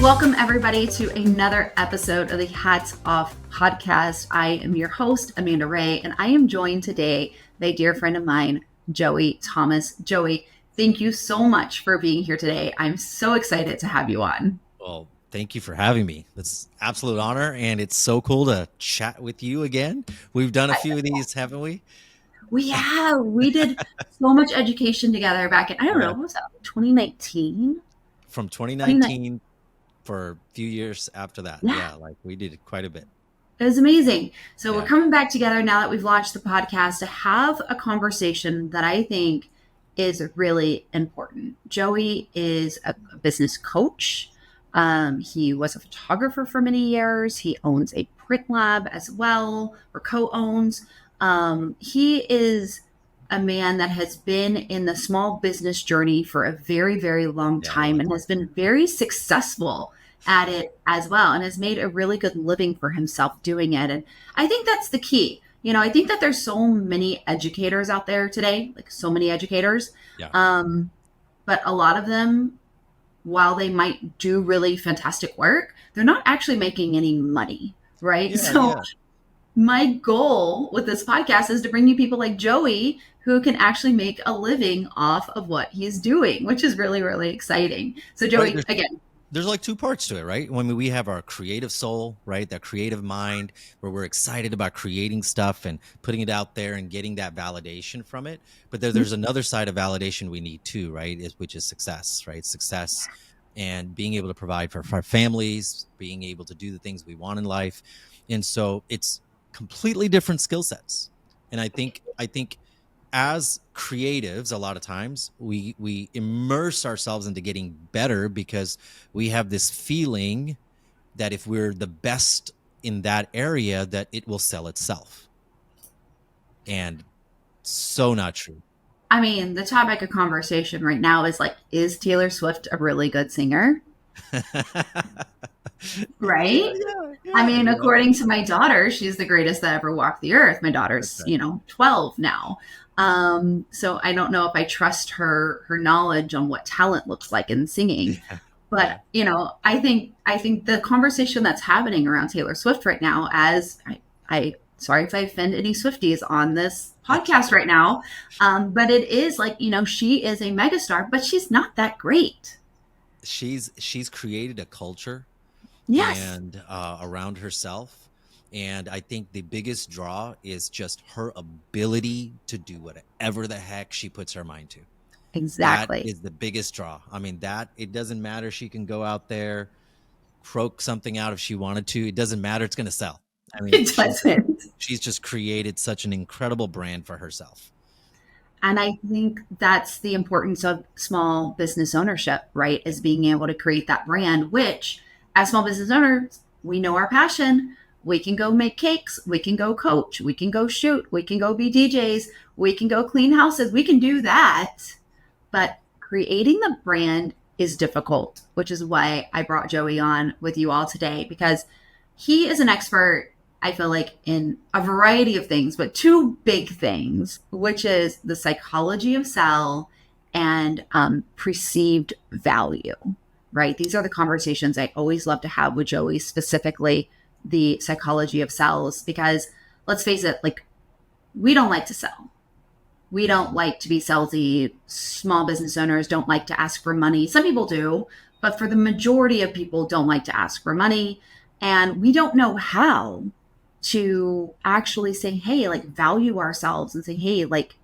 Welcome, everybody, to another episode of the HatsOff podcast. I am your host, Amanda Rae, and I am joined today by a dear friend of mine, Joey Thomas. Joey, thank you so much for being here today. I'm so excited to have you on. Well, thank you for having me. It's an absolute honor, and it's so cool to chat with you again. We've done a few of these, haven't we? We have. We did so much education together back in, I don't know, what was that, 2019? From 2019 for a few years after that. Yeah, like we did quite a bit. It was amazing. So we're coming back together now that we've launched the podcast to have a conversation that I think is really important. Joey is a business coach. He was a photographer for many years. He owns a print lab as well, or co-owns. He is a man that has been in the small business journey for a very, very long time and has been very successful at it as well, and has made a really good living for himself doing it. And I think that's the key. You know, I think that there's so many educators out there today, like so many educators. But a lot of them, while they might do really fantastic work, they're not actually making any money, right? My goal with this podcast is to bring you people like Joey who can actually make a living off of what he's doing, which is really, really exciting. So Joey, again, there's like two parts to it, right? When we have our creative soul, right? That creative mind where we're excited about creating stuff and putting it out there and getting that validation from it. But there's another side of validation we need too, right? Which is success, right? Success and being able to provide for our families, being able to do the things we want in life. And so it's completely different skill sets. And I think as creatives, a lot of times we immerse ourselves into getting better because we have this feeling that if we're the best in that area, that it will sell itself. And so not true. I mean, the topic of conversation right now is like, is Taylor Swift a really good singer? Right? I mean, according to my daughter, she's the greatest that ever walked the earth. My daughter's, 12 now. So I don't know if I trust her knowledge on what talent looks like in singing. But, I think the conversation that's happening around Taylor Swift right now, as I sorry if I offend any Swifties on this podcast right now, but it is like, she is a megastar, but she's not that great. She's created a culture and around herself. And I think the biggest draw is just her ability to do whatever the heck she puts her mind to. Exactly. That is the biggest draw. I mean, it doesn't matter. She can go out there, croak something out if she wanted to. It doesn't matter. It's going to sell. I mean, it doesn't. She's just created such an incredible brand for herself. And I think that's the importance of small business ownership, right? Is being able to create that brand, which as small business owners, we know our passion. We can go make cakes. We can go coach. We can go shoot. We can go be DJs. We can go clean houses. We can do that. But creating the brand is difficult, which is why I brought Joey on with you all today, because he is an expert, I feel like, in a variety of things, but two big things, which is the psychology of sell and perceived value, right? These are the conversations I always love to have with Joey, specifically the psychology of sales, because let's face it, like, we don't like to sell. We don't like to be salesy. Small business owners don't like to ask for money. Some people do, but for the majority of people don't like to ask for money. And we don't know how to actually say, hey, like, value ourselves and say, hey, like,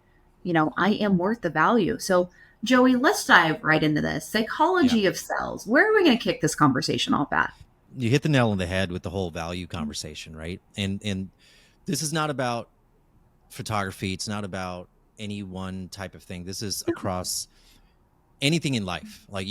I am worth the value. So Joey, let's dive right into this. Psychology of sales. Where are we going to kick this conversation off at? You hit the nail on the head with the whole value conversation, right? And this is not about photography. It's not about any one type of thing. This is across anything in life. Like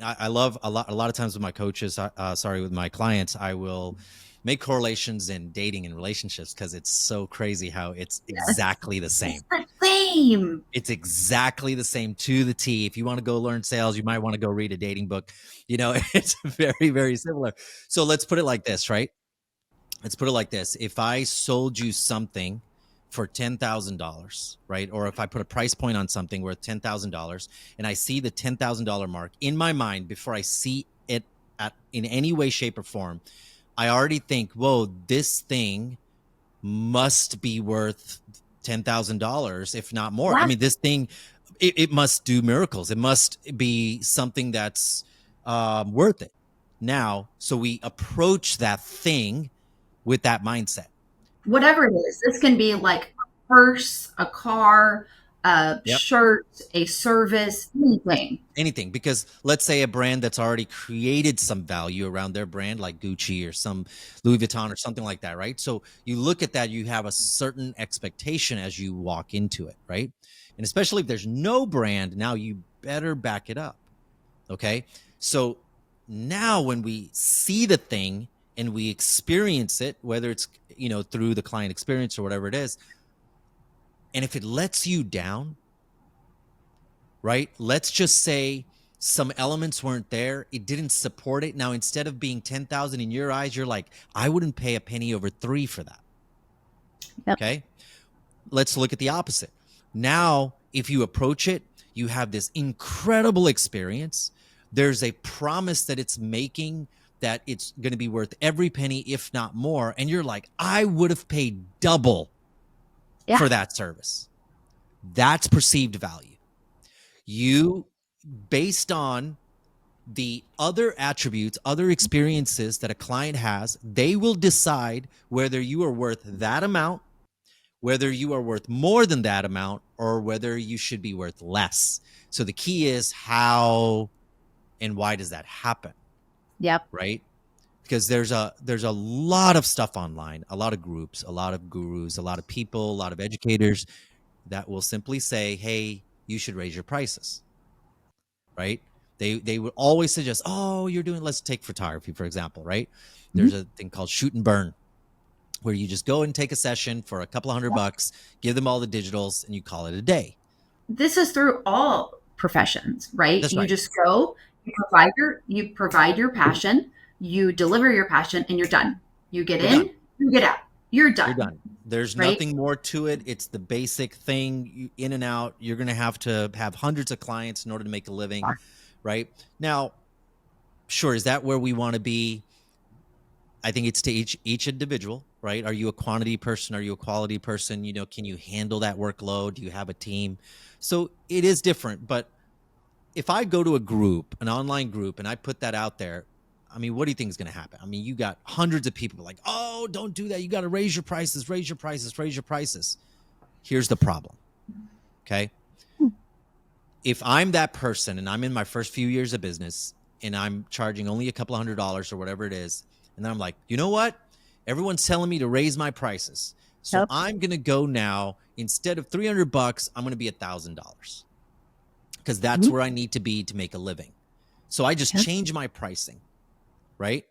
I love a lot of times with my coaches, with my clients, I will make correlations in dating and relationships because it's so crazy how it's exactly the same. It's the same. It's exactly the same to the T. If you want to go learn sales, you might want to go read a dating book. It's very, very similar. So let's put it like this, right? Let's put it like this. If I sold you something for $10,000, right? Or if I put a price point on something worth $10,000 and I see the $10,000 mark in my mind before I see it in any way, shape, or form, I already think, whoa, this thing must be worth $10,000, if not more. I Yeah. mean, this thing, it must do miracles. It must be something that's worth it. Now, so we approach that thing with that mindset. Whatever it is, this can be like a purse, a car, a Yep. shirt, a service, anything. Anything, because let's say a brand that's already created some value around their brand, like Gucci or some Louis Vuitton or something like that, right? So you look at that, you have a certain expectation as you walk into it, right? And especially if there's no brand, now you better back it up. Okay. So now when we see the thing and we experience it, whether it's, through the client experience or whatever it is, and if it lets you down, right? Let's just say some elements weren't there. It didn't support it. Now, instead of being 10,000 in your eyes, you're like, I wouldn't pay a penny over 3 for that. Yep. Okay. Let's look at the opposite. Now, if you approach it, you have this incredible experience. There's a promise that it's making that it's going to be worth every penny, if not more. And you're like, I would have paid double for that service. That's perceived value. You, based on the other attributes, other experiences that a client has, they will decide whether you are worth that amount, whether you are worth more than that amount, or whether you should be worth less. So the key is how and why does that happen? Yep. Right? Because there's a lot of stuff online, a lot of groups, a lot of gurus, a lot of people, a lot of educators that will simply say, hey, you should raise your prices. Right? They would always suggest, oh, you're doing, let's take photography, for example, right? There's a thing called shoot and burn, where you just go and take a session for a couple of $100, give them all the digitals, and you call it a day. This is through all professions, right? That's You right. just go, you provide your passion, you deliver your passion, and you're done. You get You're in, done. you get out. You're done. You're done. There's Right? nothing more to it. It's the basic thing, in and out. You're going to have hundreds of clients in order to make a living, right? Now, sure, is that where we want to be? I think it's to each individual, right? Are you a quantity person? Are you a quality person? Can you handle that workload? Do you have a team? So it is different. But if I go to a group, an online group, and I put that out there, I mean, what do you think is going to happen? I mean, you got hundreds of people like, oh, don't do that. You got to raise your prices, raise your prices, raise your prices. Here's the problem. Okay. If I'm that person and I'm in my first few years of business and I'm charging only a couple $100 or whatever it is, and then I'm like, you know what? Everyone's telling me to raise my prices. So Yep. I'm going to go now, instead of $300, I'm going to be $1,000 because that's where I need to be to make a living. So I just change my pricing, right?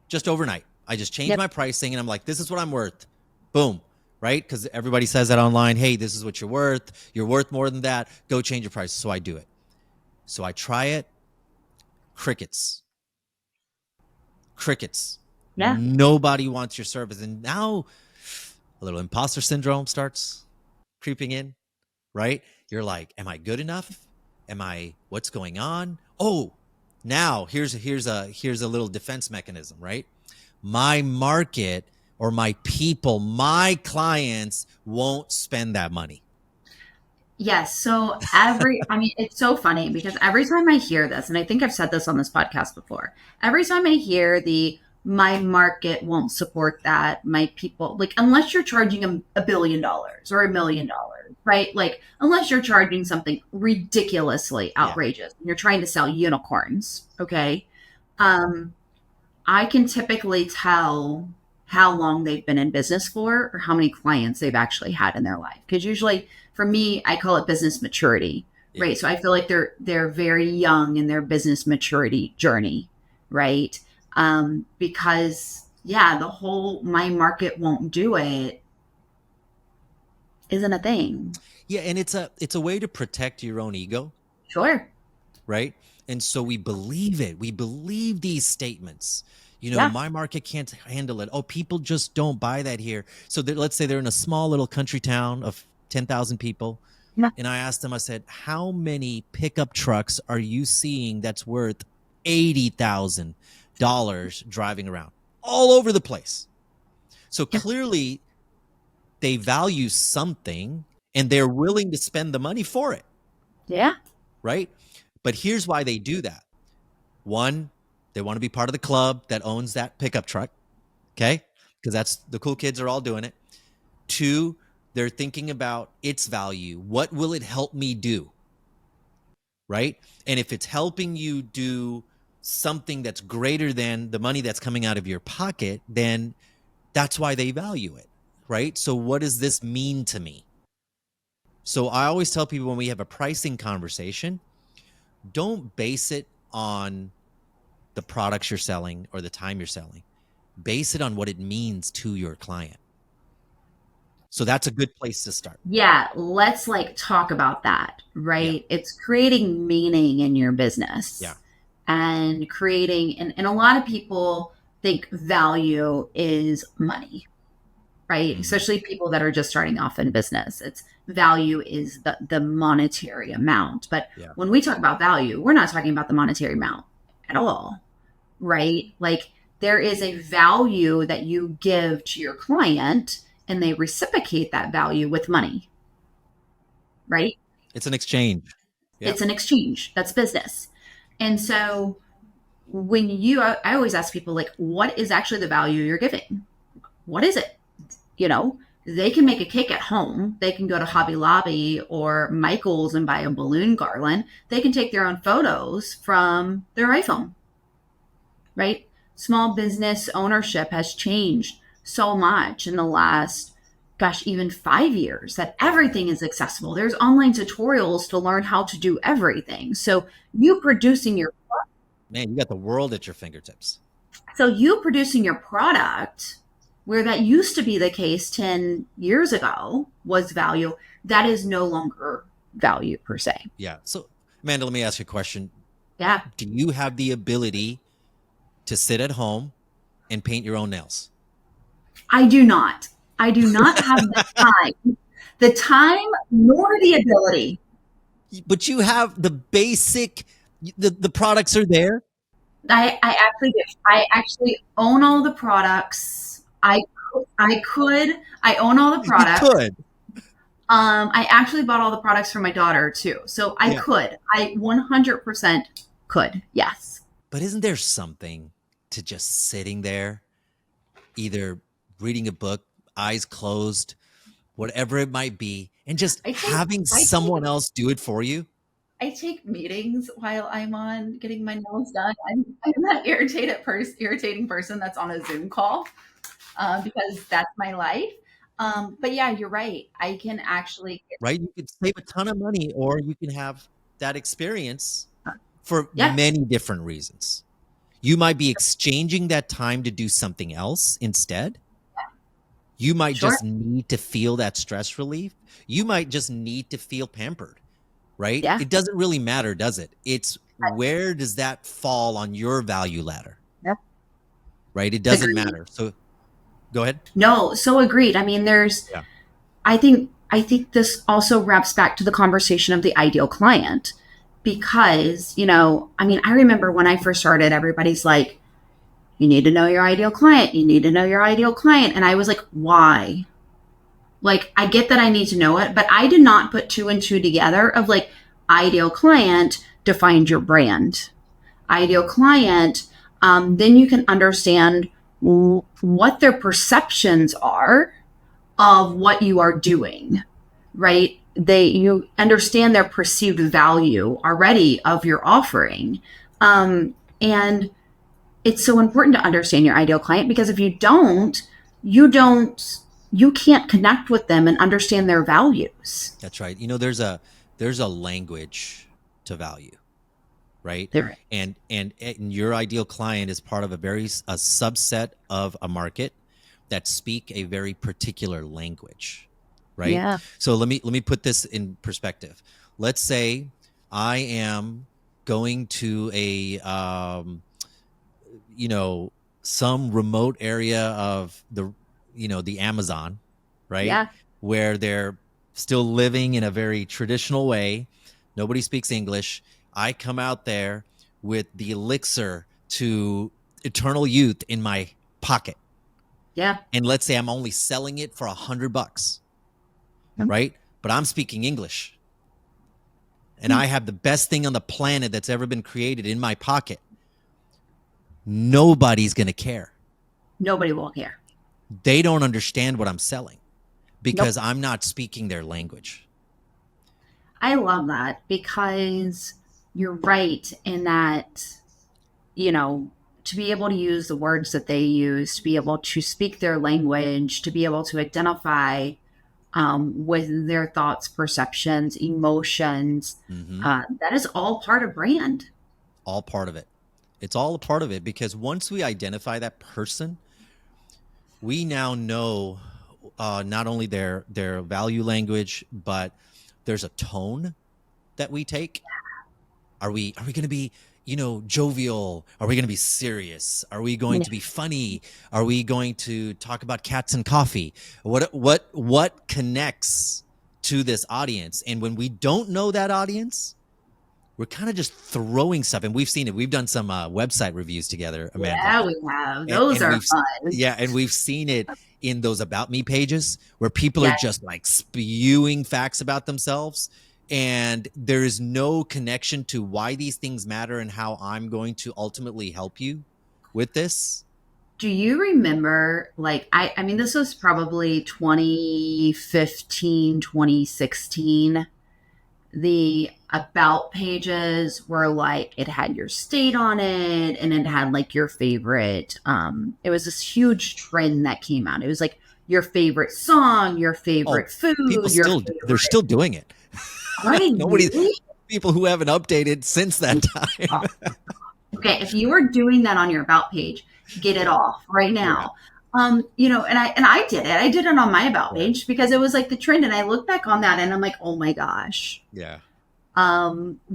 Just overnight. I just changed my pricing and I'm like, this is what I'm worth. Boom. Right? Because everybody says that online. Hey, this is what you're worth. You're worth more than that. Go change your price. So I do it. So I try it. Crickets. Yeah. Nobody wants your service. And now a little imposter syndrome starts creeping in, right? You're like, am I good enough? What's going on? Oh, now here's a little defense mechanism, right? My market or my people, my clients won't spend that money. Yes. So it's so funny because every time I hear this, and I think I've said this on this podcast before, every time I hear my market won't support that, my people, like, unless you're charging $1 billion or $1 million, right? Like, unless you're charging something ridiculously outrageous, and you're trying to sell unicorns, okay? I can typically tell how long they've been in business for or how many clients they've actually had in their life. Because usually for me, I call it business maturity, right? So I feel like they're very young in their business maturity journey, right? Because the whole my market won't do it isn't a thing. Yeah, and it's a way to protect your own ego. Sure. Right? And so we believe it. We believe these statements. My market can't handle it. Oh, people just don't buy that here. So let's say they're in a small little country town of 10,000 people. Yeah. And I asked them, I said, how many pickup trucks are you seeing that's worth $80,000 driving around all over the place. So clearly they value something and they're willing to spend the money for it. Yeah. Right. But here's why they do that. One, they want to be part of the club that owns that pickup truck. Okay. Because that's the cool kids are all doing it. Two, they're thinking about its value. What will it help me do? Right. And if it's helping you do something that's greater than the money that's coming out of your pocket, then that's why they value it. Right. So, what does this mean to me? So, I always tell people when we have a pricing conversation, don't base it on the products you're selling or the time you're selling. Base it on what it means to your client. So that's a good place to start. Yeah, let's like talk about that, Yeah. right? It's creating meaning in your Yeah. business and creating, and a lot of people think value is money, right? Mm-hmm. Especially people that are just starting off in business. It's value is the monetary amount. But Yeah. when we talk about value, we're not talking about the monetary amount at all, right? Like there is a value that you give to your client and they reciprocate that value with money, right? It's an exchange. Yeah. It's an exchange. That's business. And so when I always ask people, like, what is actually the value you're giving? What is it? You know, they can make a cake at home. They can go to Hobby Lobby or Michael's and buy a balloon garland. They can take their own photos from their iPhone, right? Small business ownership has changed so much in the last, gosh, even 5 years that everything is accessible. There's online tutorials to learn how to do everything. So you producing your Man, you got the world at your fingertips. you producing your product where that used to be the case 10 years ago was value, that is no longer value per se. Yeah. So, Amanda, let me ask you a question. Yeah. Do you have the ability to sit at home and paint your own nails? I do not. I do not have the time nor the ability. But you have the basic, the products are there. I actually do. I actually own all the products. I own all the You products. could. I actually bought all the products for my daughter too. So Yeah. I 100% could. Yes. But isn't there something to just sitting there, either reading a book, eyes closed, whatever it might be, and just I take, having I take someone else do it for you? I take meetings while I'm on getting my nails done. I'm that irritating person that's on a Zoom call because that's my life. But yeah, you're right. I can actually get, Right? You could save a ton of money, or you can have that experience for yeah, many different reasons. You might be exchanging that time to do something else instead. You might sure, just need to feel that stress relief. You might just need to feel pampered, right? yeah, It doesn't really matter, does it? It's where does that fall on your value ladder, yeah. right? It doesn't Agreed. matter. So go ahead. No, so agreed. I mean, Yeah. I think this also wraps back to the conversation of the ideal client because, I mean, I remember when I first started, everybody's like, you need to know your ideal client. You need to know your ideal client. And I was like, why? Like, I get that I need to know it, but I did not put two and two together of like ideal client defined your brand. Ideal client, then you can understand what their perceptions are of what you are doing, right? You understand their perceived value already of your offering. And it's so important to understand your ideal client because if you don't, you can't connect with them and understand their values. That's right. There's a language to value, right? They're, And your ideal client is part of a subset of a market that speak a very particular language, right? yeah, So let me put this in perspective. Let's say I am going to a you know some remote area of the Amazon, right? yeah, Where they're still living in a very traditional way. Nobody speaks English. I come out there with the elixir to eternal youth in my pocket. Yeah. And let's say I'm only selling it for $100, right? But I'm speaking English and I have the best thing on the planet that's ever been created in my pocket. Nobody's going to care. Nobody will care. They don't understand what I'm selling because Nope. I'm not speaking their language. I love that because you're right in that, you know, to be able to use the words that they use, to be able to speak their language, to be able to identify with their thoughts, perceptions, emotions, Mm-hmm. that is all part of brand. All part of it. It's all a part of it because once we identify that person, we now know not only their value language, but there's a tone that we take. Are we going to be, jovial? Are we going to be serious? Are we going Yeah. to be funny? Are we going to talk about cats and coffee? What connects to this audience? And when we don't know that audience, we're kind of just throwing stuff. And we've seen it. We've done some website reviews together, Amanda, Yeah, we have. and, Those and are we've fun. yeah, and we've seen it in those about me pages where people are Yeah. just like spewing facts about themselves, and there is no connection to why these things matter and how I'm going to ultimately help you with this. Do you remember, like, I mean, this was probably 2015, 2016. The about pages were like, it had your state on it and it had like your favorite. It was this huge trend that came out. It was like your favorite song, your Oh, favorite people food, your still they're favorite. still doing it. Right, Nobody really? People who haven't updated since that time. Oh, okay, if you are doing that on your about page, get it off right Yeah. now. And I did it. I did it on my about Yeah. page because it was like the trend, and I look back on that and I'm like, oh my gosh, Yeah.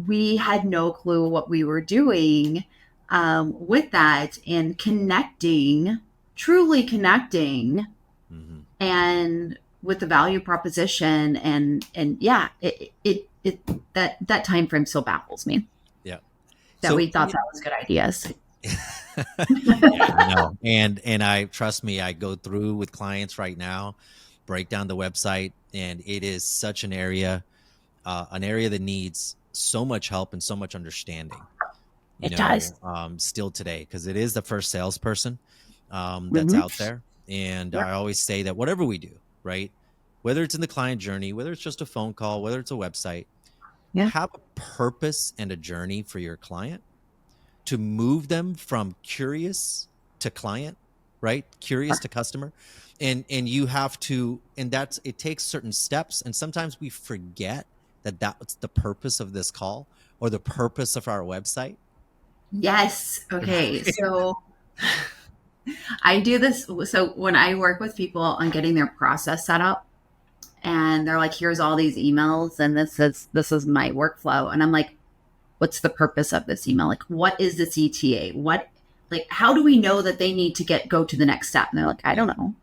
we had no clue what we were doing with that and connecting, truly connecting, Mm-hmm. and with the value proposition, and yeah, it that time frame still baffles me Yeah. that So we thought that was good ideas. yeah, I know. And I trust me, I go through with clients right now, break down the website, and it is such an area that needs so much help and so much understanding, It does. still today, because it is the first salesperson that's Mm-hmm. out there. And Yep. I always say that whatever we do, right? Whether it's in the client journey, whether it's just a phone call, whether it's a website, Yeah. have a purpose and a journey for your client to move them from curious to client, right? Curious to customer. And you have to, and that's, it takes certain steps. And sometimes we forget that that's the purpose of this call or the purpose of our website. Yes. Okay. So I do this. So when I work with people on getting their process set up, and they're like, "Here's all these emails, and this is my workflow," and I'm like, "What's the purpose of this email? Like, what is the CTA? What, like, how do we know that they need to go to the next step?" And they're like, "I don't Yeah. know."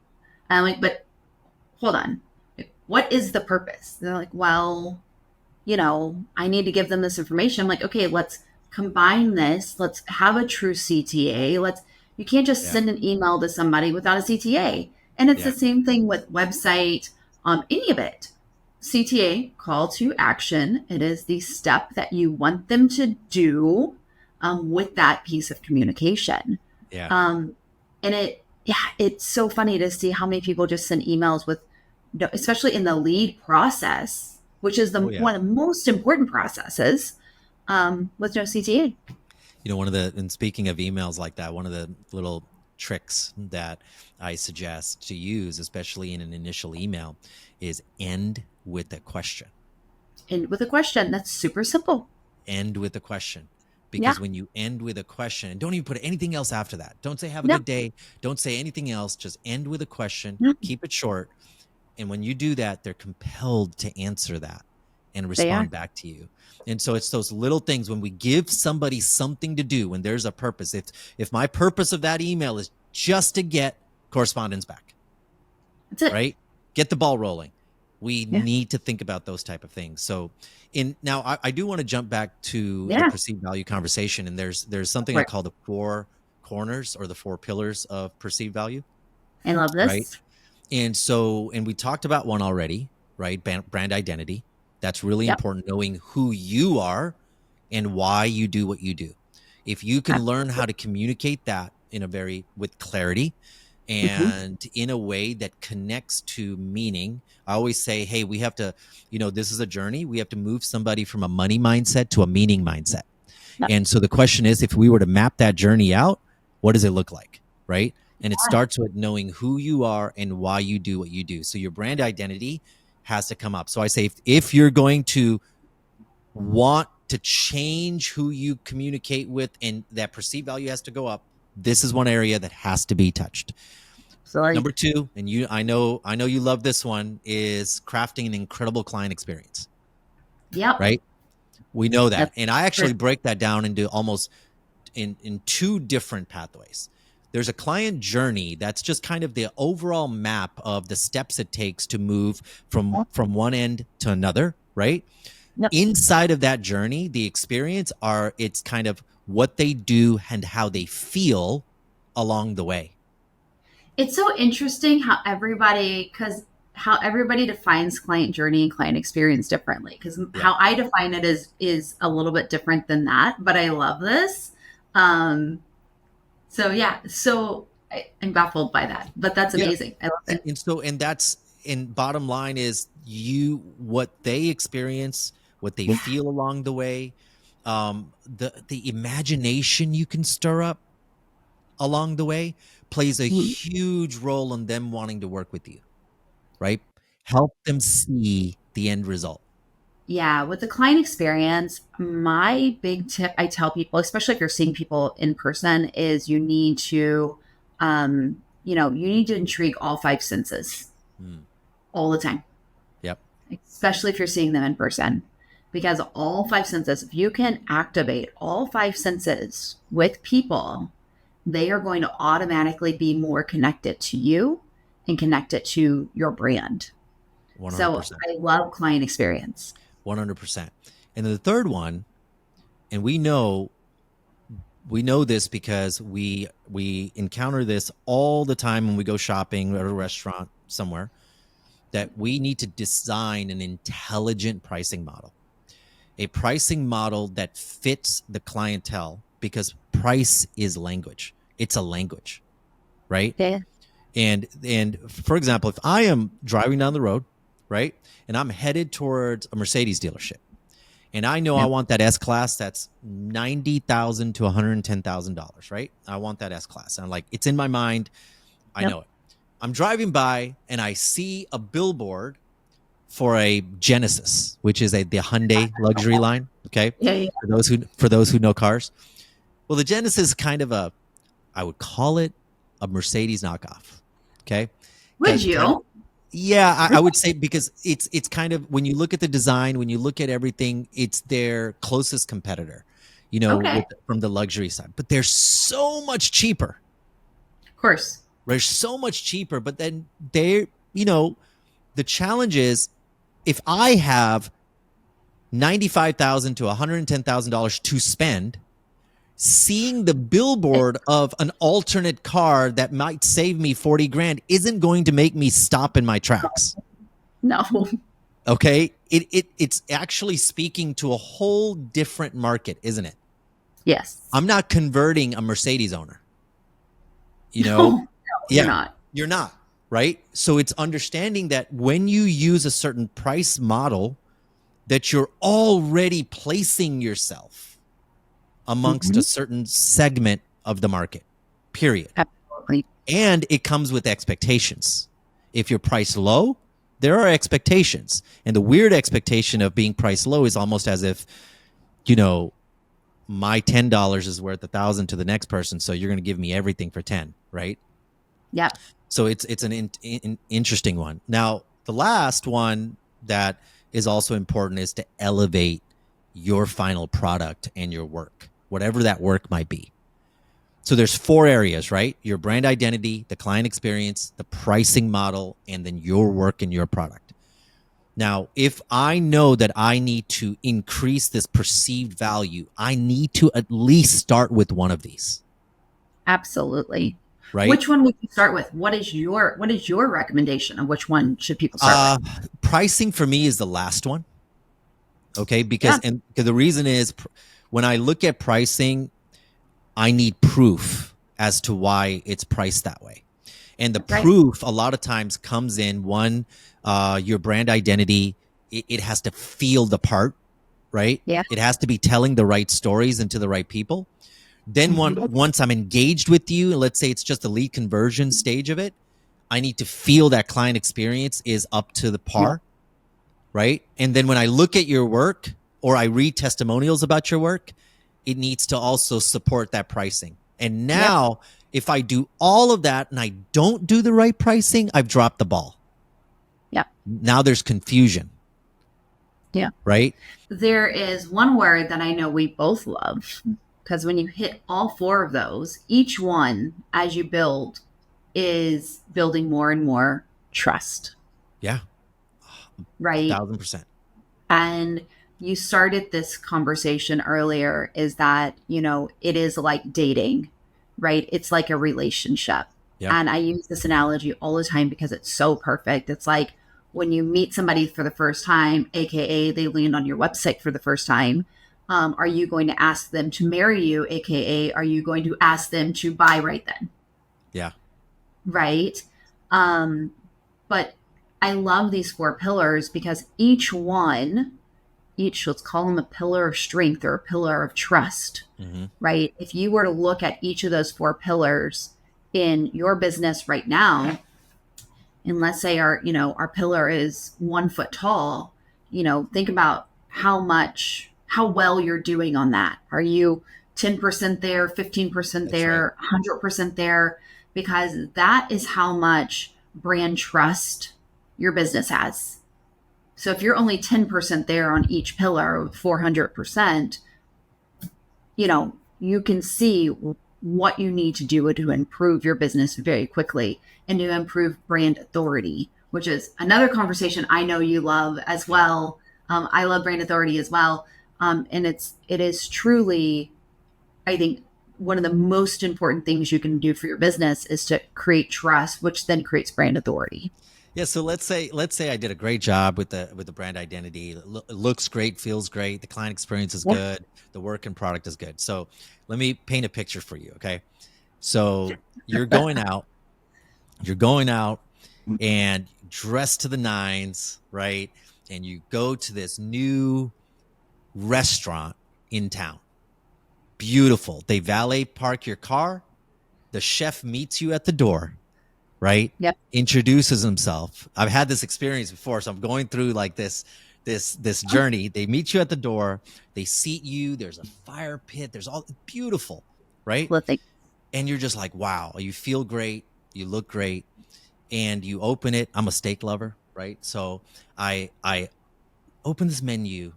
And I'm like, "But hold on, what is the purpose?" And they're like, "Well, I need to give them this information." I'm like, "Okay, let's combine this. Let's have a true CTA. You can't just Yeah. send an email to somebody without a CTA." And it's the Yeah. same thing with website, any of it. CTA, call to action. It is the step that you want them to do with that piece of communication. Yeah. Um, and it's so funny to see how many people just send emails with, especially in the lead process, which is Oh yeah. one of the most important processes, with no CTA. And speaking of emails like that, one of the little tricks that I suggest to use, especially in an initial email, is end with a question. And with a question, that's super simple. End with a question. Yeah. Because when you end with a question, and don't even put anything else after that. Don't say have a No. good day. Don't say anything else. Just end with a question. No. Keep it short. And when you do that, they're compelled to answer that and They are. respond back to you. And so it's those little things when we give somebody something to do, when there's a purpose. If my purpose of that email is just to get correspondence back, That's it. right? Get the ball rolling. We Yeah. need to think about those type of things. So now I do want to jump back to the Yeah. perceived value conversation. And there's something I Right. call the four corners or the four pillars of perceived value, I love right? this. And we talked about one already, right? Brand identity. That's really Yep. important, knowing who you are and why you do what you do. If you can learn how to communicate that with clarity Mm-hmm. and in a way that connects to meaning. I always say, hey, we have to, this is a journey. We have to move somebody from a money mindset to a meaning mindset. Yep. And so the question is, if we were to map that journey out, what does it look like? Right. And it Yeah. starts with knowing who you are and why you do what you do. So your brand identity has to come up. So I say, if you're going to want to change who you communicate with and that perceived value has to go up, this is one area that has to be touched. So like, Number two, and I know you love this one, is crafting an incredible client experience. yep. Right? We know Yep. that. And I actually break that down into almost in two different pathways. There's a client journey that's just kind of the overall map of the steps it takes to move from one end to another, right? Yep. Inside of that journey, the experience it's kind of what they do and how they feel along the way. It's so interesting how everybody defines client journey and client experience differently. Because Yeah. how I define it is a little bit different than that. But I love this. Um, so yeah, I'm baffled by that, but that's Yeah. amazing. I love it. And bottom line is what they experience, what they feel along the way, the imagination you can stir up along the way plays a huge role in them wanting to work with you, right? Help them see the end result. Yeah, with the client experience, my big tip I tell people, especially if you're seeing people in person, is you need to intrigue all five senses all the time, Yep. especially if you're seeing them in person. Because all five senses, if you can activate all five senses with people, they are going to automatically be more connected to you and connected to your brand. So 100%. I love client experience. 100%. And then the third one, and we know this because we encounter this all the time when we go shopping at a restaurant somewhere, that we need to design an intelligent pricing model. A pricing model that fits the clientele, because price is language. It's a language, right? Yeah. And for example, if I am driving down the road, right, and I'm headed towards a Mercedes dealership, and I know I want that S class that's $90,000 to $110,000, right? I want that S class. And I'm like, it's in my mind. I know it. I'm driving by and I see a billboard for a Genesis, which is the Hyundai luxury line. Okay. Yeah. For those who know cars. Well, the Genesis is kind of I would call it a Mercedes knockoff. Okay. Would you? Yeah, I would say, because it's kind of, when you look at the design, when you look at everything, it's their closest competitor, Okay. from the luxury side. But they're so much cheaper. Of course. They're so much cheaper. But then the challenge is, if I have $95,000 to $110,000 to spend, seeing the billboard of an alternate car that might save me 40 grand isn't going to make me stop in my tracks. No. Okay. It's actually speaking to a whole different market, isn't it? Yes. I'm not converting a Mercedes owner. No, you're not. You're not, right? So it's understanding that when you use a certain price model, that you're already placing yourself amongst a certain segment of the market, period. Absolutely. And it comes with expectations. If you're priced low, there are expectations. And the weird expectation of being priced low is almost as if, my $10 is worth $1,000 to the next person, so you're going to give me everything for 10, right? Yeah. So it's an interesting one. Now, the last one that is also important is to elevate your final product and your work, whatever that work might be. So there's 4 areas, right? Your brand identity, the client experience, the pricing model, and then your work and your product. Now, if I know that I need to increase this perceived value, I need to at least start with one of these, Absolutely. right? Which one would you start with? What is your recommendation of which one should people start with? Uh, Pricing for me is the last one. Okay. Yeah, Because the reason is when I look at pricing, I need proof as to why it's priced that way. And the that's right. proof a lot of times comes in one, your brand identity, it has to feel the part, right? Yeah. It has to be telling the right stories and to the right people. Then Mhm. once I'm engaged with you, let's say it's just the lead conversion stage of it, I need to feel that client experience is up to the Yeah. par, right? And then when I look at your work or I read testimonials about your work, it needs to also support that pricing. And Yep. now, if I do all of that and I don't do the right pricing, I've dropped the ball. Yep. Now there's confusion, Yeah. right? There is one word that I know we both love because when you hit all four of those, each one as you build is building more and more trust, Yeah, right? 1000%. And you started this conversation earlier is that, it is like dating, right? It's like a relationship. Yeah, And I use this analogy all the time because it's so perfect. It's like when you meet somebody for the first time, AKA they land on your website for the first time. Are you going to ask them to marry you? AKA, are you going to ask them to buy right then? yeah, Right. Um, but I love these four pillars because let's call them a pillar of strength or a pillar of trust, hmm, right? If you were to look at each of those four pillars in your business right now, and let's say our pillar is 1 foot tall, think about how well you're doing on that. Are you 10% there, 15% that's right. there, 100% there? Because that is how much brand trust your business has. So if you're only 10% there on each pillar, 400%, you can see what you need to do to improve your business very quickly and to improve brand authority, which is another conversation I know you love as Yeah. well. I love brand authority as well. And it is truly, I think, one of the most important things you can do for your business is to create trust, which then creates brand authority. Yeah, so let's say I did a great job with the brand identity. It looks great, feels great, the client experience is Yeah. good, the work and product is good. So let me paint a picture for you, okay? So you're going out and dressed to the nines, right? And you go to this new restaurant in town. Beautiful. They valet park your car. The chef meets you at the door, right? Yep. Introduces himself. I've had this experience before, so I'm going through like this journey. They meet you at the door, they seat you, there's a fire pit, there's all beautiful, right? Well, And you're just like, wow, you feel great, you look great, and you open it. I'm a steak lover, right? So I open this menu.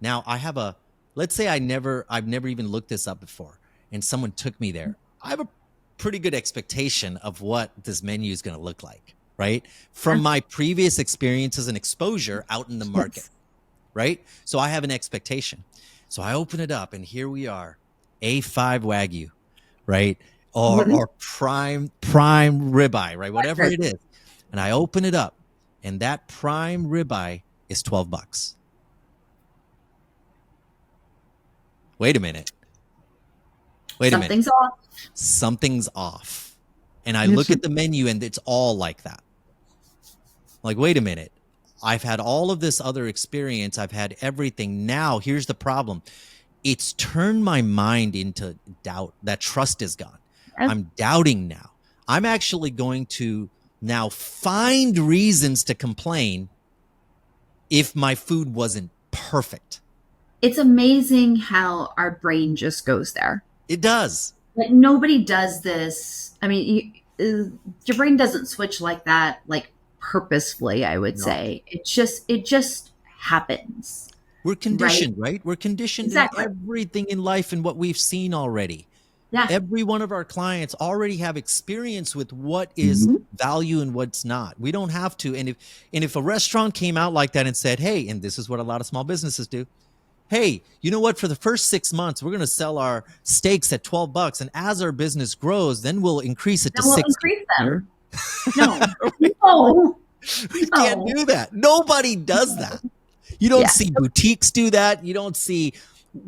Now I have a let's say I've never even looked this up before and someone took me there. I have a pretty good expectation of what this menu is going to look like, right? From my previous experiences and exposure out in the market, yes. right? So I have an expectation. So I open it up and here we are, A5 Wagyu, right? Or prime ribeye, right? Whatever it is. And I open it up and that prime ribeye is $12. Wait a minute. Wait a minute. Something's off. Something's off. And I look at the menu and it's all like that. Like, wait a minute. I've had all of this other experience. I've had everything. Now, here's the problem. It's turned my mind into doubt. That trust is gone. I'm doubting now. I'm actually going to now find reasons to complain if my food wasn't perfect. It's amazing how our brain just goes there. It does. Like nobody does this. I mean, your brain doesn't switch like that, like purposefully. I would No. say it just happens, We're right? conditioned, right? We're conditioned in Exactly. everything in life and what we've seen already. Yeah. Every one of our clients already have experience with what is Mhm. value and what's not. We don't have to. And if a restaurant came out like that and said, "Hey," and this is what a lot of small businesses do, "Hey, you know what? For the first 6 months, we're going to sell our steaks at $12, and as our business grows, then we'll increase it to Then we'll 60." increase them. No. No. You can't No. do that. Nobody does that. You don't Yeah. see boutiques do that. You don't see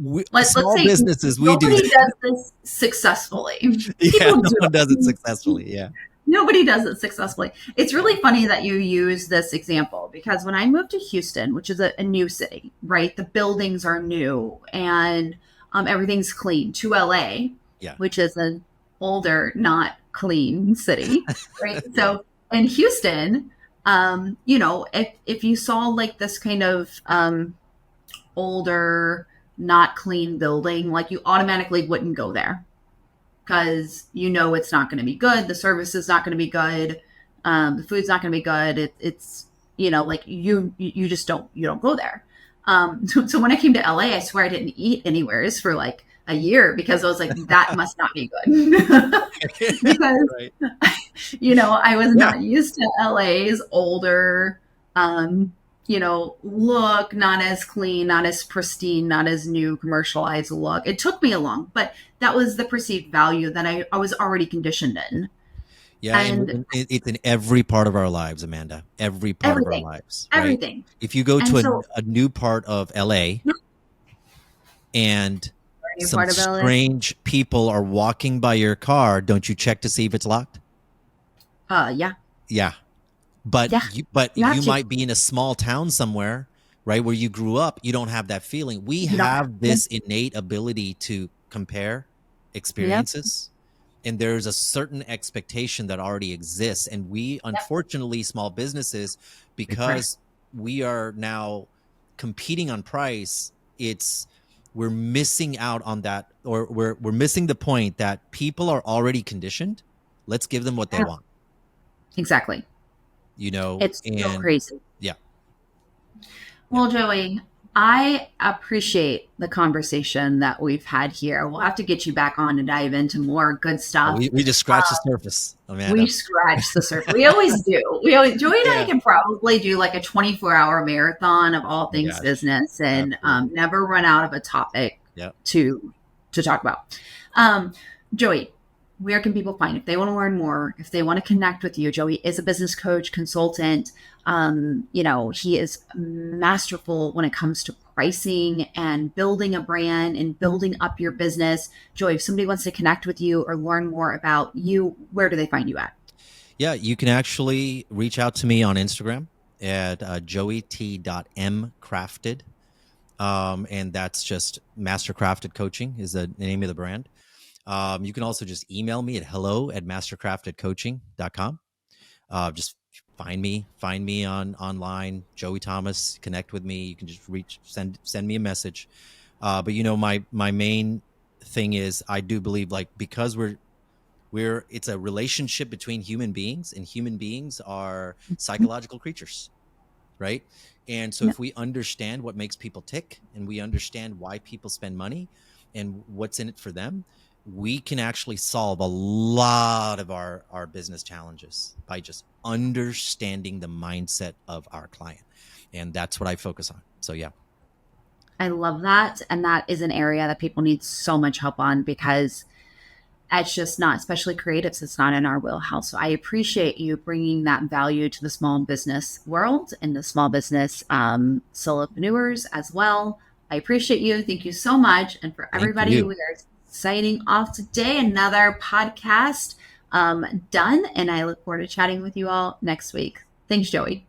Let's small say businesses. We do nobody that. does this successfully. Yeah, People no do one does it it. successfully. Yeah, Nobody does it successfully. It's yeah, really funny that you use this example because when I moved to Houston, which is a new city, right? The buildings are new and everything's clean, to LA, yeah, which is an older, not clean city, right? yeah. So in Houston, if you saw like this kind of older, not clean building, like you automatically wouldn't go there because you know it's not going to be good. The service is not going to be good. The food's not going to be good. It's like you just don't go there. So when I came to LA, I swear I didn't eat anywheres for like a year because I was like, that must not be good because Right. I was Yeah. not used to LA's older, um, look, not as clean, not as pristine, not as new commercialized look. It took me along, but that was the perceived value that I was already conditioned in. Yeah, and And it's in every part of our lives, Amanda. Every part of our everything, lives, right? everything. If you go And to so, a new part of LA and new some part of LA, strange people are walking by your car, don't you check to see if it's locked? yeah, Yeah. But yeah, you have you to. might be in a small town somewhere, right, where you grew up, you don't have that feeling. We You don't have have to. this innate ability to compare Yep, experiences, and there's a certain expectation that already exists, and we, yep, unfortunately, small businesses, right. because we are now competing on price, it's we're missing out on that, or we're missing the point that people are already conditioned. Let's give them what they Yeah, want, exactly. It's so and crazy. yeah. Yeah. Well, Joey, I appreciate the conversation that we've had here. We'll have to get you back on to dive into more good stuff. We just scratched the surface, We Amanda. scratch the surface. We always do. Joey and I Yeah. can probably do like a 24-hour marathon of all Oh my things gosh. business and Absolutely. never run out of a topic Yeah. to talk about. Um, Joey, where can people find if they want to learn more, if they want to connect with you? Joey is a business coach, consultant. He is masterful when it comes to pricing and building a brand and building up your business. Joey, if somebody wants to connect with you or learn more about you, where do they find you at? Yeah. You can actually reach out to me on Instagram at joeyt.mcrafted. And that's just Mastercrafted Coaching is the name of the brand. You can also just email me at hello@mastercraftedcoaching.com. Just find me on online, Joey Thomas, connect with me. You can just send me a message. But my main thing is I do believe, like, because we're it's a relationship between human beings, and human beings are psychological creatures, right? And so Yeah, if we understand what makes people tick, and we understand why people spend money and what's in it for them, we can actually solve a lot of our business challenges by just understanding the mindset of our client. And that's what I focus on. So yeah. I love that. And that is an area that people need so much help on because it's just not, especially creatives, it's not in our wheelhouse. So I appreciate you bringing that value to the small business world and the small business solopreneurs as well. I appreciate you. Thank you so much. And for Thank everybody, you. we are signing off today. Another podcast done. And I look forward to chatting with you all next week. Thanks, Joey.